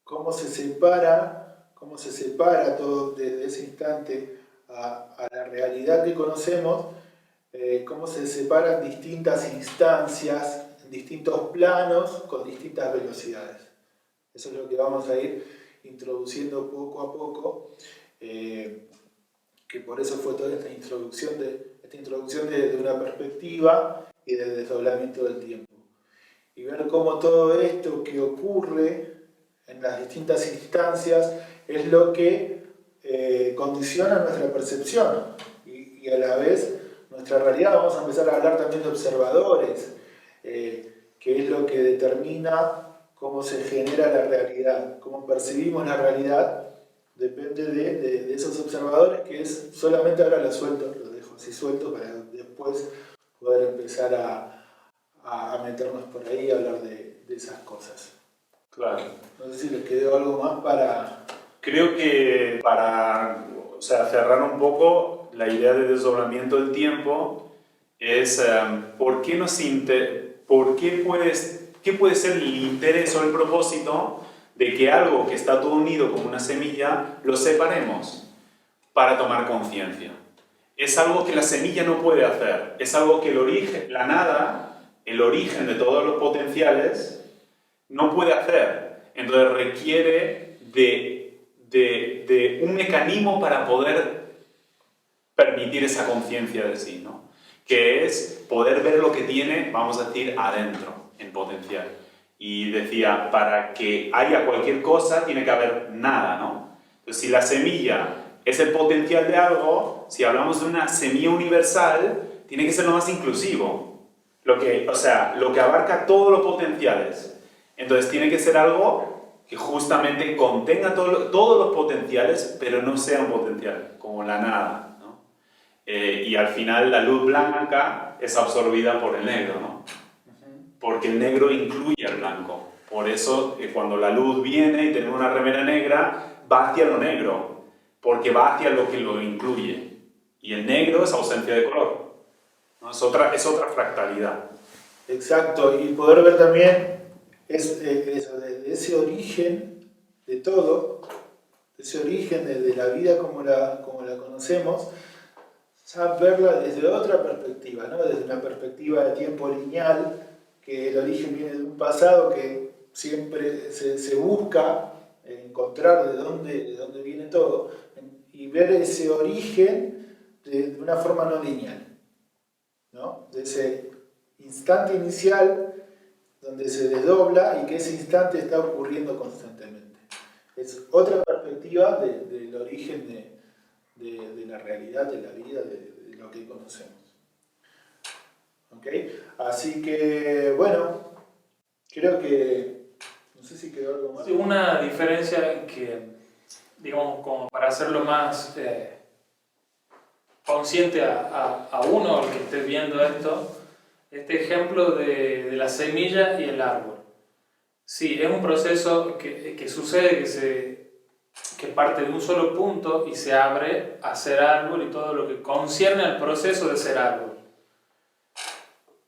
cómo se separa todo desde ese instante a la realidad que conocemos, cómo se separan distintas instancias, en distintos planos, con distintas velocidades. Eso es lo que vamos a ir introduciendo poco a poco, que por eso fue toda esta introducción de una perspectiva y del desdoblamiento del tiempo. Y ver cómo todo esto que ocurre en las distintas instancias es lo que condiciona nuestra percepción y a la vez nuestra realidad. Vamos a empezar a hablar también de observadores, que es lo que determina cómo se genera la realidad, cómo percibimos la realidad, depende de esos observadores, que es solamente ahora lo dejo así suelto para después poder empezar a meternos por ahí y hablar de esas cosas. Claro. No sé si les quedó algo más para... Creo que para cerrar un poco la idea de desdoblamiento del tiempo es ¿qué puede ser el interés o el propósito de que algo que está todo unido como una semilla lo separemos para tomar conciencia? Es algo que la semilla no puede hacer, es algo que el origen, la nada, el origen de todos los potenciales, no puede hacer. Entonces requiere de un mecanismo para poder permitir esa conciencia de sí, ¿no? Que es poder ver lo que tiene, vamos a decir, adentro, en potencial. Y decía, para que haya cualquier cosa, tiene que haber nada, ¿no? Entonces, si la semilla es el potencial de algo, si hablamos de una semilla universal, tiene que ser lo más inclusivo. Lo que abarca todos los potenciales. Entonces, tiene que ser algo que justamente contenga todos los potenciales, pero no sea un potencial, como la nada, ¿no? Y al final la luz blanca es absorbida por el negro, ¿no? Porque el negro incluye al blanco. Por eso, cuando la luz viene y tenemos una remera negra, va hacia lo negro, porque va hacia lo que lo incluye. Y el negro es ausencia de color, ¿no? Es otra fractalidad. Exacto, y poder ver también de ese origen de todo, de ese origen de la vida como la conocemos, ya verla desde otra perspectiva, ¿no? Desde una perspectiva de tiempo lineal, que el origen viene de un pasado que siempre se busca encontrar de dónde viene todo, y ver ese origen de una forma no lineal, ¿no? De ese instante inicial donde se desdobla y que ese instante está ocurriendo constantemente. Es otra perspectiva del origen de la realidad, de la vida, de lo que conocemos. ¿Ok? Así que, bueno, creo que, no sé si quedó algo más. Sí, una diferencia que, digamos, como para hacerlo más consciente a uno, al que esté viendo esto, este ejemplo de la semilla y el árbol. Sí, es un proceso que sucede, que parte de un solo punto y se abre a ser árbol y todo lo que concierne al proceso de ser árbol.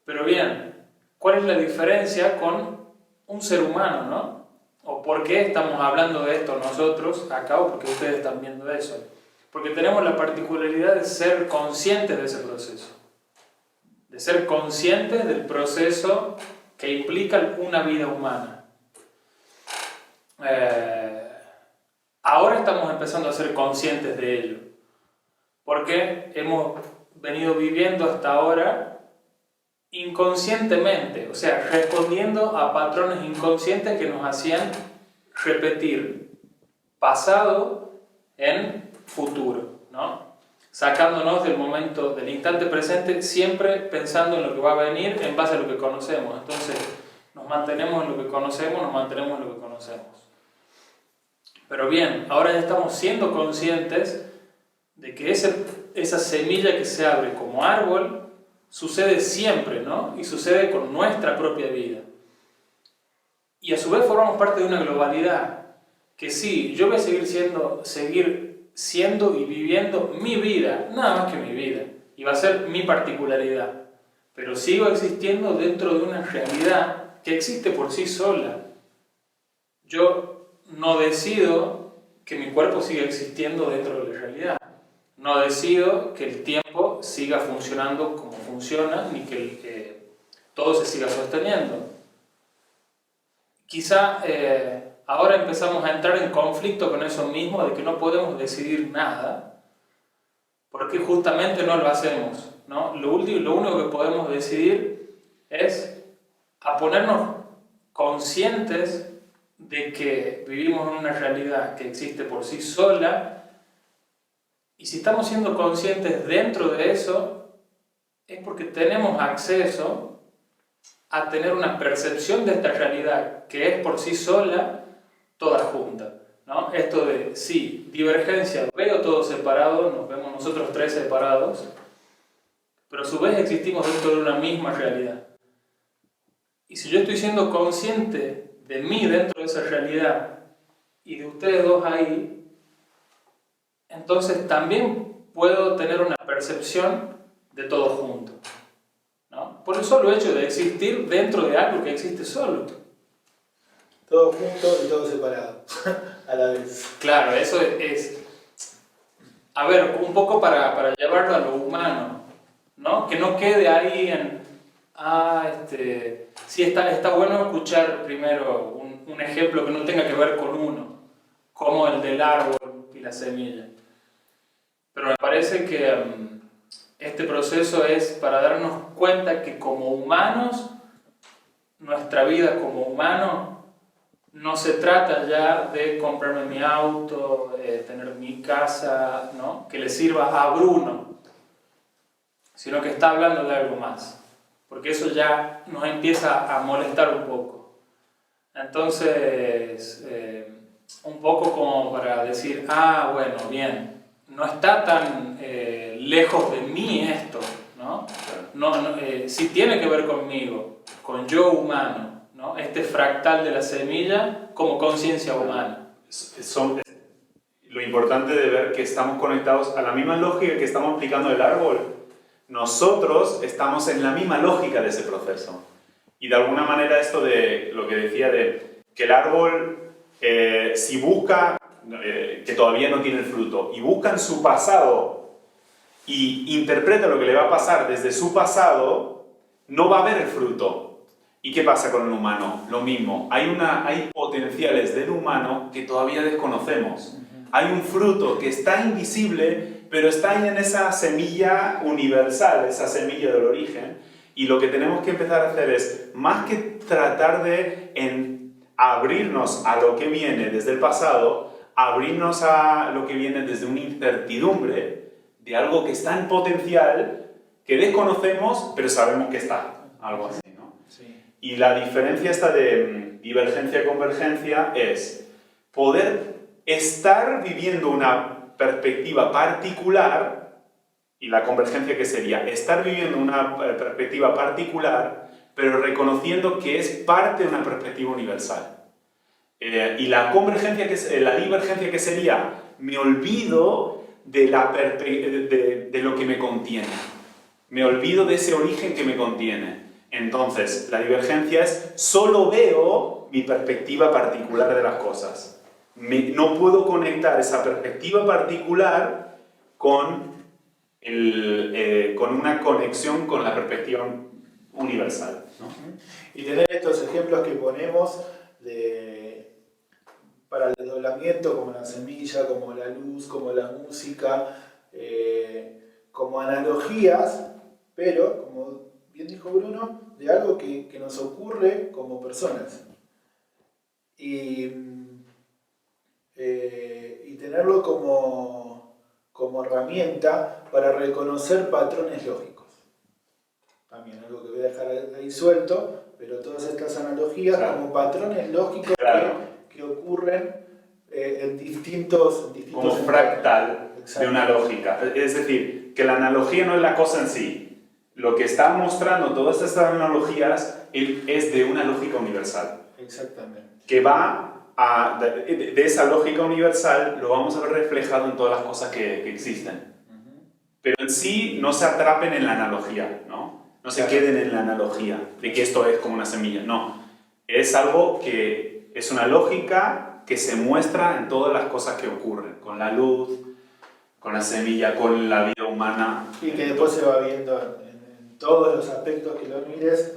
Pero bien, ¿cuál es la diferencia con un ser humano, no? ¿O por qué estamos hablando de esto nosotros acá o porque ustedes están viendo eso? Porque tenemos la particularidad de ser conscientes de ese proceso. De ser conscientes del proceso que implica una vida humana. Ahora estamos empezando a ser conscientes de ello. Porque hemos venido viviendo hasta ahora inconscientemente, o sea, respondiendo a patrones inconscientes que nos hacían repetir pasado en futuro, ¿no? Sacándonos del momento, del instante presente, siempre pensando en lo que va a venir en base a lo que conocemos. Entonces, nos mantenemos en lo que conocemos, nos mantenemos en lo que conocemos. Pero bien, ahora ya estamos siendo conscientes de que esa semilla que se abre como árbol sucede siempre, ¿no? Y sucede con nuestra propia vida. Y a su vez formamos parte de una globalidad. Que sí, yo voy a seguir siendo y viviendo mi vida, nada más que mi vida. Y va a ser mi particularidad. Pero sigo existiendo dentro de una realidad que existe por sí sola. Yo no decido que mi cuerpo siga existiendo dentro de la realidad. No decido que el tiempo siga funcionando como funciona, ni que todo se siga sosteniendo. Quizá ahora empezamos a entrar en conflicto con eso mismo, de que no podemos decidir nada, porque justamente no lo hacemos, ¿no? Lo único que podemos decidir es a ponernos conscientes de que vivimos en una realidad que existe por sí sola. Y si estamos siendo conscientes dentro de eso, es porque tenemos acceso a tener una percepción de esta realidad que es por sí sola, toda junta, ¿no? Esto de, sí, divergencia, veo todo separado, nos vemos nosotros tres separados, pero a su vez existimos dentro de una misma realidad. Y si yo estoy siendo consciente de mí dentro de esa realidad y de ustedes dos ahí, entonces también puedo tener una percepción de todo junto, ¿no? Por el solo hecho de existir dentro de algo que existe solo. Todo junto y todo separado, a la vez. Claro, eso es a ver, un poco para llevarlo a lo humano, ¿no? Que no quede ahí en, sí, está bueno escuchar primero un ejemplo que no tenga que ver con uno, como el del árbol y la semilla. Pero me parece que este proceso es para darnos cuenta que como humanos, nuestra vida como humano, no se trata ya de comprarme mi auto, tener mi casa, ¿no? Que le sirva a Bruno, sino que está hablando de algo más, porque eso ya nos empieza a molestar un poco. Entonces, un poco como para decir, bueno, bien, no está tan lejos de mí esto, ¿no? Sí tiene que ver conmigo, con yo humano, ¿no? Este fractal de la semilla como conciencia humana. Lo importante de ver que estamos conectados a la misma lógica que estamos aplicando el árbol. Nosotros estamos en la misma lógica de ese proceso. Y de alguna manera esto de lo que decía de que el árbol, si busca, que todavía no tiene el fruto, y busca en su pasado y interpreta lo que le va a pasar desde su pasado, no va a ver el fruto. ¿Y qué pasa con el humano? Lo mismo, hay potenciales del humano que todavía desconocemos. Hay un fruto que está invisible, pero está ahí en esa semilla universal, esa semilla del origen, y lo que tenemos que empezar a hacer es, más que tratar de abrirnos a lo que viene desde el pasado, abrirnos a lo que viene desde una incertidumbre de algo que está en potencial, que desconocemos, pero sabemos que está. Algo así, ¿no? Sí. Y la diferencia esta de divergencia-convergencia es poder estar viviendo una perspectiva particular, y la convergencia que sería estar viviendo una perspectiva particular, pero reconociendo que es parte de una perspectiva universal. Y la convergencia, la divergencia que sería, me olvido de lo que me contiene. Me olvido de ese origen que me contiene. Entonces, la divergencia es, solo veo mi perspectiva particular de las cosas. No puedo conectar esa perspectiva particular con una conexión con la perspectiva universal, ¿no? Y tener estos ejemplos que ponemos para el desdoblamiento, como la semilla, como la luz, como la música, como analogías, pero, como bien dijo Bruno, de algo que nos ocurre como personas. Y tenerlo como herramienta para reconocer patrones lógicos. También algo que voy a dejar ahí suelto, pero todas estas analogías, claro, como patrones lógicos, claro, que ocurren en distintos como fractal de una lógica. Es decir, que la analogía no es la cosa en sí. Lo que están mostrando todas estas analogías es de una lógica universal. Exactamente. Que va de esa lógica universal lo vamos a ver reflejado en todas las cosas que existen. Pero en sí no se atrapen en la analogía, ¿no? No se queden en la analogía de que esto es como una semilla. No, es algo que es una lógica que se muestra en todas las cosas que ocurren, con la luz, con la semilla, con la vida humana. Y que después se va viendo en todos los aspectos que lo mires,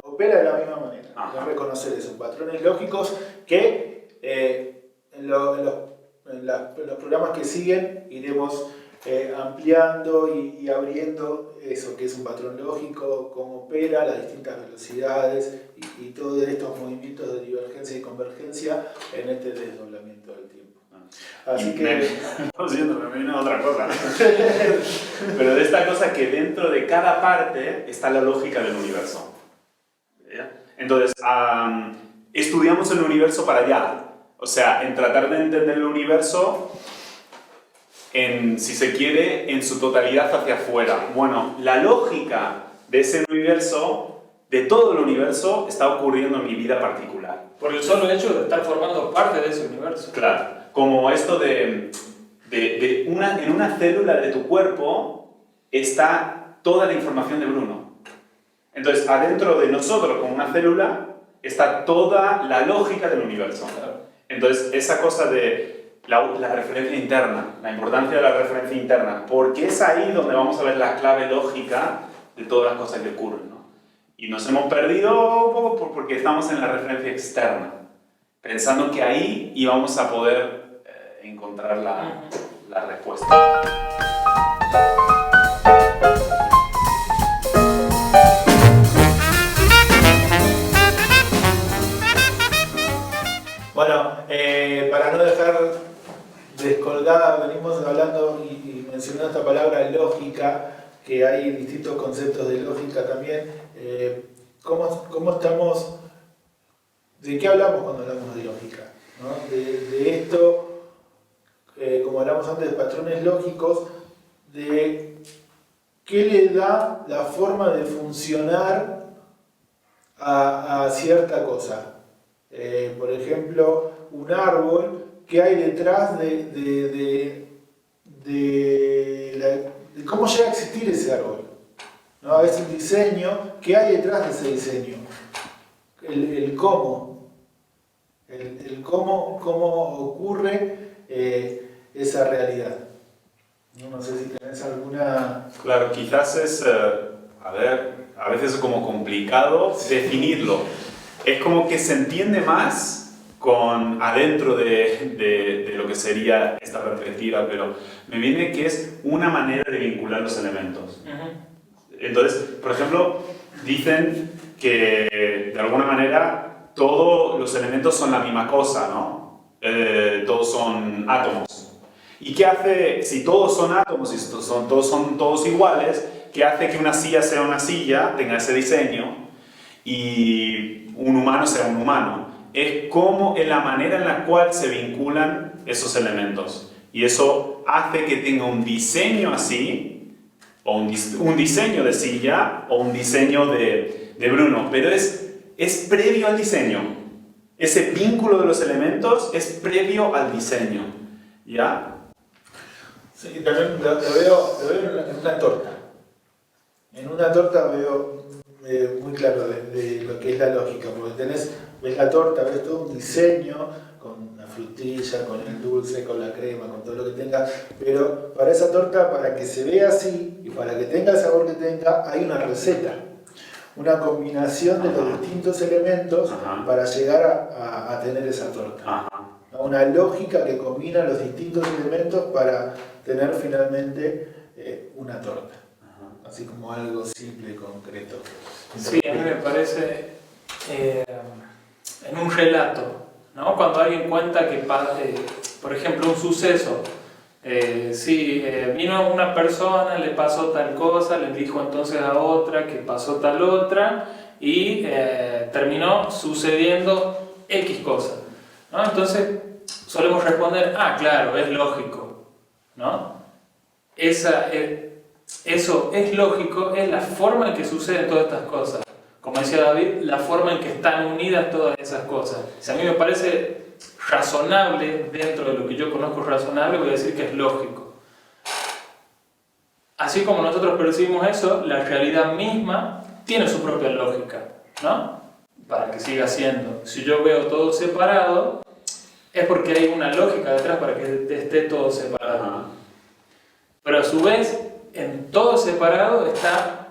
opera de la misma manera. Es reconocer esos patrones lógicos que en los programas que siguen iremos ampliando y abriendo eso que es un patrón lógico, cómo opera, las distintas velocidades y todos estos movimientos de divergencia y convergencia en este desdoblamiento del tiempo. Así que... Lo siento, me viene otra cosa. Pero de esta cosa que dentro de cada parte está la lógica del universo. Entonces, estudiamos el universo para allá. O sea, en tratar de entender el universo, si se quiere, en su totalidad hacia afuera. Bueno, la lógica de ese universo, de todo el universo, está ocurriendo en mi vida particular. Por el solo hecho de estar formando parte de ese universo. Claro. Como esto en una célula de tu cuerpo está toda la información de Bruno. Entonces, adentro de nosotros, como una célula, está toda la lógica del universo. Entonces, esa cosa de la referencia interna, la importancia de la referencia interna, porque es ahí donde vamos a ver la clave lógica de todas las cosas que ocurren, ¿no? Y nos hemos perdido un poco porque estamos en la referencia externa, pensando que ahí íbamos a poder encontrar la respuesta. Bueno, para no dejar descolgada, venimos hablando y mencionando esta palabra lógica, que hay distintos conceptos de lógica también. ¿Cómo estamos? ¿De qué hablamos cuando hablamos de lógica? ¿No? De esto, como hablamos antes de patrones lógicos, de qué le da la forma de funcionar a cierta cosa. Por ejemplo, un árbol, ¿qué hay detrás de cómo llega a existir ese árbol? ¿No? Es un diseño, ¿qué hay detrás de ese diseño? El cómo. Cómo ocurre esa realidad. No sé si tenés alguna... Claro, quizás es, a veces es como complicado definirlo. Es como que se entiende más adentro de lo que sería esta perspectiva, pero me viene que es una manera de vincular los elementos. Entonces, por ejemplo, dicen que de alguna manera todos los elementos son la misma cosa, ¿no? todos son átomos. ¿Y qué hace, si todos son átomos y todos son todos iguales, qué hace que una silla sea una silla, tenga ese diseño, y un humano sea un humano? Es como en la manera en la cual se vinculan esos elementos. Y eso hace que tenga un diseño así, o un diseño de silla, o un diseño de Bruno. Pero es previo al diseño. Ese vínculo de los elementos es previo al diseño. ¿Ya? Sí, también lo veo en una torta. En una torta veo muy claro de lo que es la lógica, porque ves la torta, ves todo un diseño con la frutilla, con el dulce, con la crema, con todo lo que tenga, pero para esa torta, para que se vea así y para que tenga el sabor que tenga, hay una receta, una combinación de los distintos elementos para llegar a tener esa torta. Una lógica que combina los distintos elementos para tener finalmente una torta. Así como algo simple y concreto. Sí, a mí me parece en un relato, ¿no? Cuando alguien cuenta que, por ejemplo, un suceso, vino una persona, le pasó tal cosa, le dijo entonces a otra que pasó tal otra y terminó sucediendo X cosa, ¿no? Entonces solemos responder, claro, es lógico, ¿no? Eso es lógico, es la forma en que suceden todas estas cosas. Como decía David, la forma en que están unidas todas esas cosas. Si a mí me parece razonable, dentro de lo que yo conozco razonable, voy a decir que es lógico. Así como nosotros percibimos eso, la realidad misma tiene su propia lógica, ¿no? Para que siga siendo. Si yo veo todo separado, es porque hay una lógica detrás para que esté todo separado. Pero a su vez, en todo separado está,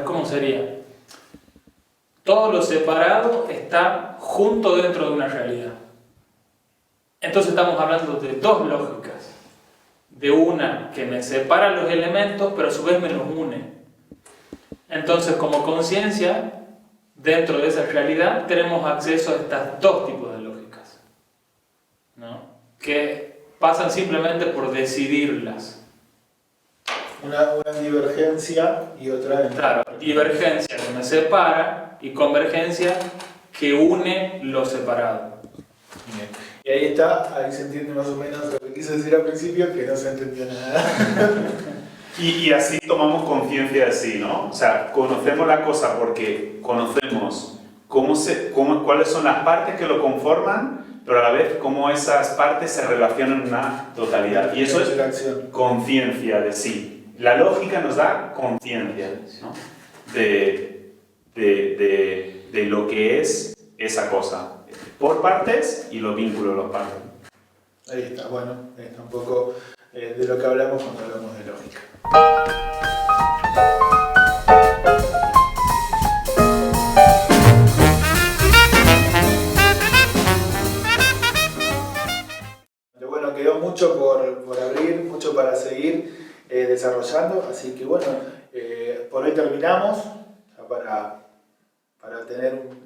¿cómo sería? Todo lo separado está junto dentro de una realidad. Entonces estamos hablando de dos lógicas. De una que me separa los elementos, pero a su vez me los une. Entonces, como conciencia, dentro de esa realidad, tenemos acceso a estos dos tipos de lógicas, ¿no? Que pasan simplemente por decidirlas. Una divergencia y otra... Claro, divergencia que me separa y convergencia que une lo separado. Bien. Y ahí se entiende más o menos lo que quise decir al principio, que no se entendió nada. Y así tomamos conciencia de sí, ¿no? O sea, conocemos la cosa porque conocemos cuáles son las partes que lo conforman, pero a la vez cómo esas partes se relacionan en una totalidad. Y eso es conciencia de sí. La lógica nos da conciencia, ¿no? de lo que es esa cosa, por partes y los vínculos de las partes. Ahí está, bueno, está un poco de lo que hablamos cuando hablamos de lógica. Pero bueno, quedó mucho por abrir, mucho para seguir desarrollando, así que bueno, por hoy terminamos, para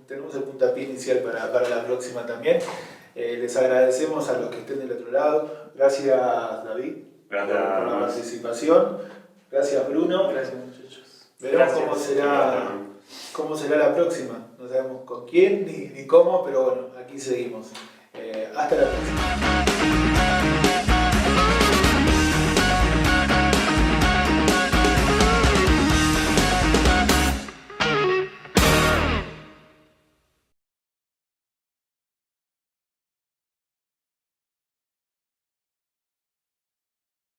tenemos el puntapié inicial para la próxima también. Les agradecemos a los que estén del otro lado. Gracias, David, por la participación. Gracias, Bruno. Gracias, muchachos. Veremos cómo será la próxima. No sabemos con quién ni cómo, pero bueno, aquí seguimos. Hasta la próxima.